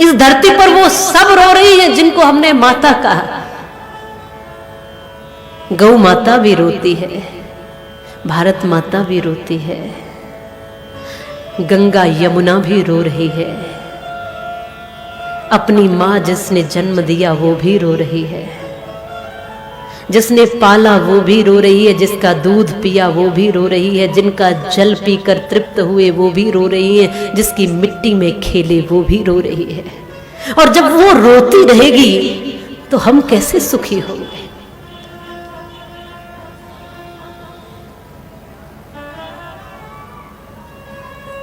इस धरती पर वो सब रो रही हैं जिनको हमने माता कहा। गौ माता भी रोती है, भारत माता भी रोती है, गंगा यमुना भी रो रही है, अपनी माँ जिसने जन्म दिया वो भी रो रही है, जिसने पाला वो भी रो रही है, जिसका दूध पिया वो भी रो रही है, जिनका जल पीकर तृप्त हुए वो भी रो रही है, जिसकी मिट्टी में खेले वो भी रो रही है। और जब वो रोती रहेगी तो हम कैसे सुखी होंगे?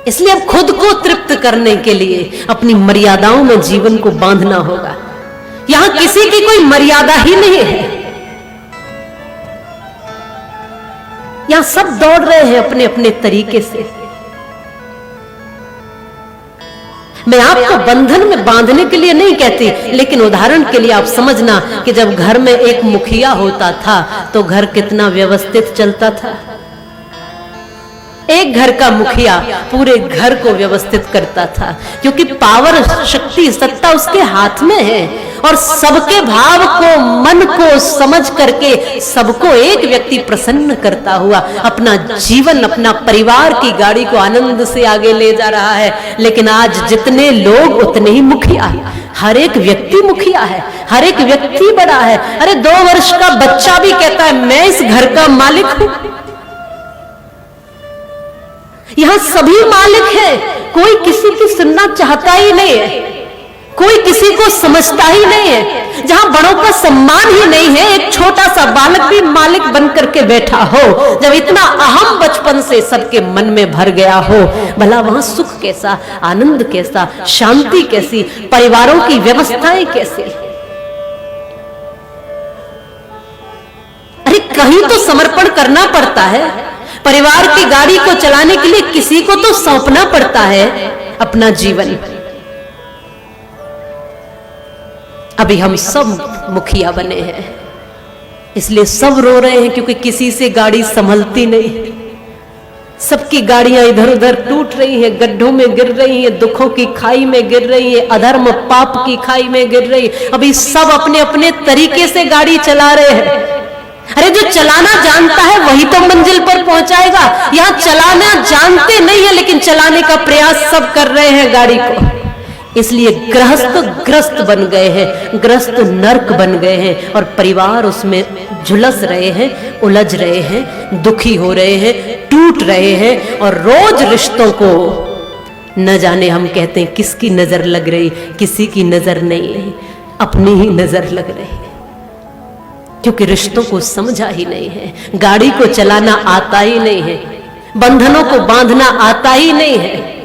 इसलिए अब खुद को तृप्त करने के लिए अपनी मर्यादाओं में जीवन को बांधना होगा। यहां किसी की कोई मर्यादा ही नहीं है। यहां सब दौड़ रहे हैं अपने अपने तरीके से। मैं आपको बंधन में बांधने के लिए नहीं कहती, लेकिन उदाहरण के लिए आप समझना कि जब घर में एक मुखिया होता था तो घर कितना व्यवस्थित चलता था। एक घर का मुखिया पूरे घर को व्यवस्थित करता था, क्योंकि पावर, शक्ति, सत्ता उसके हाथ में है और सबके भाव को, मन को समझ करके सबको एक व्यक्ति प्रसन्न करता हुआ अपना जीवन, अपना परिवार की गाड़ी को आनंद से आगे ले जा रहा है। लेकिन आज जितने लोग उतने ही मुखिया है। हर एक व्यक्ति मुखिया है, हर एक व्यक्ति बड़ा है। अरे 2 वर्ष का बच्चा भी कहता है मैं इस घर का मालिक हूं। यहां सभी मालिक हैं, कोई किसी की सुनना चाहता ही नहीं है, कोई किसी को समझता ही नहीं है। जहां बड़ों का सम्मान ही नहीं है, एक छोटा सा बालक भी मालिक बन करके बैठा हो, जब इतना अहम बचपन से सबके मन में भर गया हो, भला वहां सुख कैसा, आनंद कैसा, शांति कैसी, परिवारों की व्यवस्थाएं कैसी? अरे कहीं तो समर्पण करना पड़ता है। परिवार की गाड़ी को चलाने के लिए किसी को तो सौंपना पड़ता है अपना जीवन। अभी हम सब मुखिया बने हैं, इसलिए सब रो रहे हैं, क्योंकि किसी से गाड़ी संभलती नहीं। सबकी गाड़ियां इधर उधर टूट रही हैं, गड्ढों में गिर रही हैं, दुखों की खाई में गिर रही है, अधर्म पाप की खाई में गिर रही। अभी सब अपने अपने तरीके से गाड़ी चला रहे हैं। अरे जो चलाना जानता है वही तो मंजिल पर पहुंचाएगा। यहां चलाना जानते नहीं है, लेकिन चलाने का प्रयास सब कर रहे हैं गाड़ी को। इसलिए गृहस्थ ग्रस्त बन गए हैं, ग्रस्त नर्क बन गए हैं, और परिवार उसमें झुलस रहे हैं, उलझ रहे हैं, दुखी हो रहे हैं, टूट रहे हैं। और रोज रिश्तों को न जाने हम कहते हैं किसकी नजर लग रही, किसी की नजर नहीं, अपनी ही नजर लग रही, क्योंकि रिश्तों को समझा ही नहीं है, गाड़ी को चलाना आता ही नहीं है, बंधनों को बांधना आता ही नहीं है।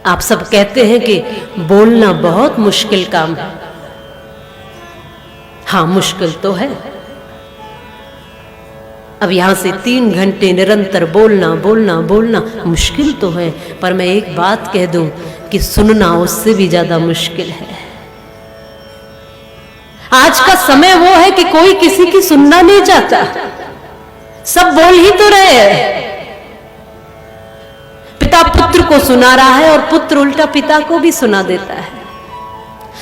आप सब कहते हैं कि बोलना बहुत मुश्किल काम है। हां, मुश्किल तो है। अब यहां से 3 घंटे निरंतर बोलना बोलना बोलना मुश्किल तो है, पर मैं एक बात कह दूं कि सुनना उससे भी ज्यादा मुश्किल है। आज का समय वो है कि कोई किसी की सुनना नहीं चाहता, सब बोल ही तो रहे हैं। पिता पुत्र को सुना रहा है और पुत्र उल्टा पिता को भी सुना देता है।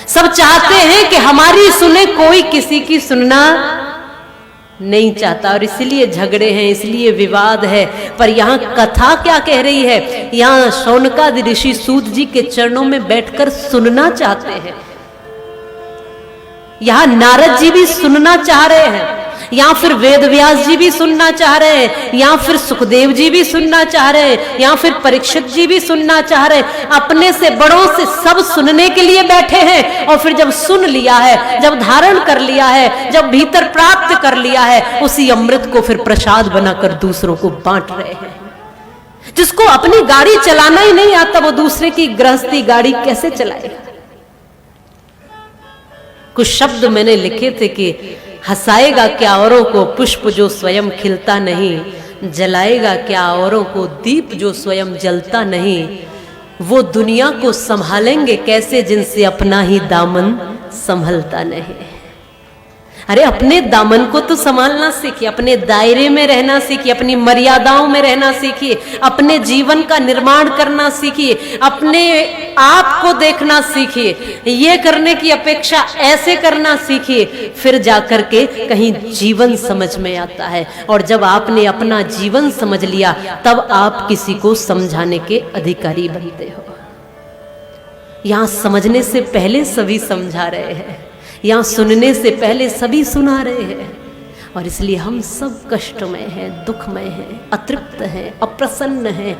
सब चाहते हैं कि हमारी सुने, कोई किसी की सुनना नहीं चाहता, और इसलिए झगड़े हैं, इसलिए विवाद है। पर यहां कथा क्या कह रही है? यहां शौनकादि ऋषि सूत जी के चरणों में बैठकर सुनना चाहते हैं। यहां नारद जी भी सुनना चाह रहे हैं, या फिर वेद व्यास जी भी सुनना चाह रहे हैं, या फिर सुखदेव जी भी सुनना चाह रहे हैं, या फिर परीक्षित जी भी सुनना चाह रहे हैं। अपने से बड़ों से सब सुनने के लिए बैठे हैं, और फिर जब सुन लिया है, जब धारण कर लिया है, जब भीतर प्राप्त कर लिया है, उसी अमृत को फिर प्रसाद बनाकर दूसरों को बांट रहे हैं। जिसको अपनी गाड़ी चलाना ही नहीं आता, वो दूसरे की गृहस्थी गाड़ी कैसे चलाएगा? कुछ शब्द मैंने लिखे थे कि हंसाएगा क्या औरों को पुष्प जो स्वयं खिलता नहीं, जलाएगा क्या औरों को दीप जो स्वयं जलता नहीं। वो दुनिया को संभालेंगे कैसे जिनसे अपना ही दामन संभलता नहीं। अरे अपने दामन को तो संभालना सीखिए, अपने दायरे में रहना सीखिए, अपनी मर्यादाओं में रहना सीखिए, अपने जीवन का निर्माण करना सीखिए, अपने आप को देखना सीखिए। ये करने की अपेक्षा ऐसे करना सीखिए, फिर जाकर के कहीं जीवन समझ में आता है। और जब आपने अपना जीवन समझ लिया, तब आप किसी को समझाने के अधिकारी बनते हो। यहां समझने से पहले सभी समझा रहे हैं, यहाँ सुनने से पहले सभी सुना रहे हैं। और इसलिए हम सब कष्ट में हैं, दुख में हैं, अतृप्त हैं, अप्रसन्न हैं।